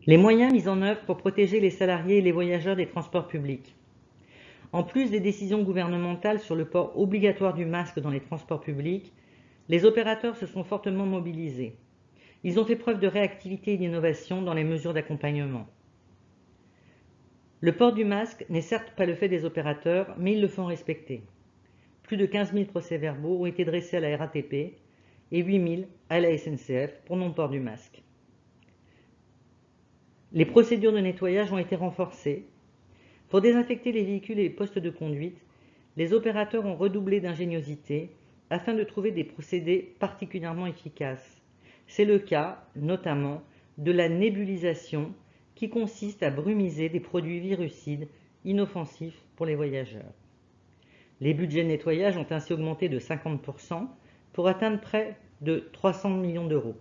Les moyens mis en œuvre pour protéger les salariés et les voyageurs des transports publics. En plus des décisions gouvernementales sur le port obligatoire du masque dans les transports publics, les opérateurs se sont fortement mobilisés. Ils ont fait preuve de réactivité et d'innovation dans les mesures d'accompagnement. Le port du masque n'est certes pas le fait des opérateurs, mais ils le font respecter. Plus de 15 000 procès-verbaux ont été dressés à la RATP et 8 000 à la SNCF pour non-port du masque. Les procédures de nettoyage ont été renforcées. Pour désinfecter les véhicules et les postes de conduite, les opérateurs ont redoublé d'ingéniosité afin de trouver des procédés particulièrement efficaces. C'est le cas, notamment, de la nébulisation qui consiste à brumiser des produits virucides inoffensifs pour les voyageurs. Les budgets de nettoyage ont ainsi augmenté de 50% pour atteindre près de 300 millions d'euros.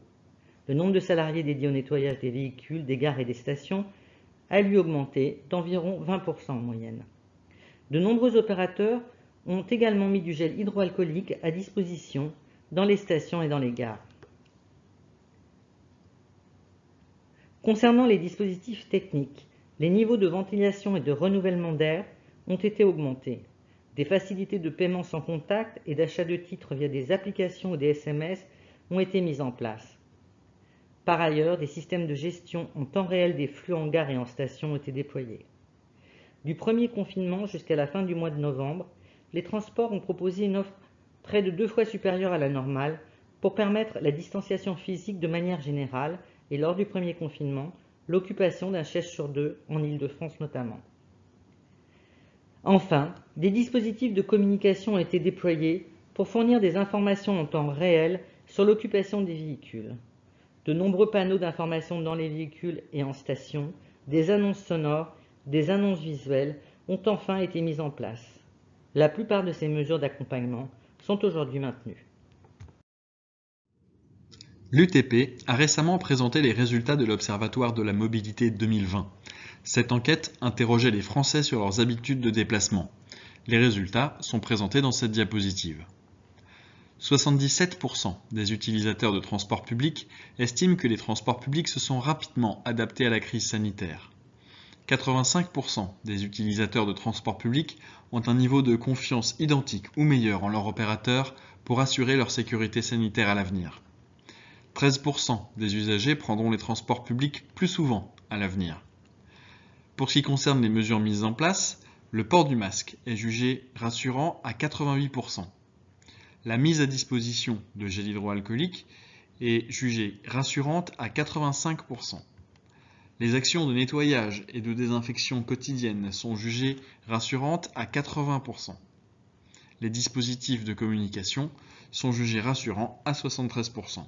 Le nombre de salariés dédiés au nettoyage des véhicules, des gares et des stations a lui augmenté d'environ 20% en moyenne. De nombreux opérateurs ont également mis du gel hydroalcoolique à disposition dans les stations et dans les gares. Concernant les dispositifs techniques, les niveaux de ventilation et de renouvellement d'air ont été augmentés. Des facilités de paiement sans contact et d'achat de titres via des applications ou des SMS ont été mises en place. Par ailleurs, des systèmes de gestion en temps réel des flux en gare et en station ont été déployés. Du premier confinement jusqu'à la fin du mois de novembre, les transports ont proposé une offre près de 2 fois supérieure à la normale pour permettre la distanciation physique de manière générale et lors du premier confinement, l'occupation d'un siège sur 2 en Île-de-France notamment. Enfin, des dispositifs de communication ont été déployés pour fournir des informations en temps réel sur l'occupation des véhicules. De nombreux panneaux d'information dans les véhicules et en station, des annonces sonores, des annonces visuelles ont enfin été mises en place. La plupart de ces mesures d'accompagnement sont aujourd'hui maintenues. L'UTP a récemment présenté les résultats de l'Observatoire de la mobilité 2020. Cette enquête interrogeait les Français sur leurs habitudes de déplacement. Les résultats sont présentés dans cette diapositive. 77% des utilisateurs de transports publics estiment que les transports publics se sont rapidement adaptés à la crise sanitaire. 85% des utilisateurs de transports publics ont un niveau de confiance identique ou meilleur en leur opérateur pour assurer leur sécurité sanitaire à l'avenir. 13% des usagers prendront les transports publics plus souvent à l'avenir. Pour ce qui concerne les mesures mises en place, le port du masque est jugé rassurant à 88%. La mise à disposition de gel hydroalcoolique est jugée rassurante à 85%. Les actions de nettoyage et de désinfection quotidiennes sont jugées rassurantes à 80%. Les dispositifs de communication sont jugés rassurants à 73%.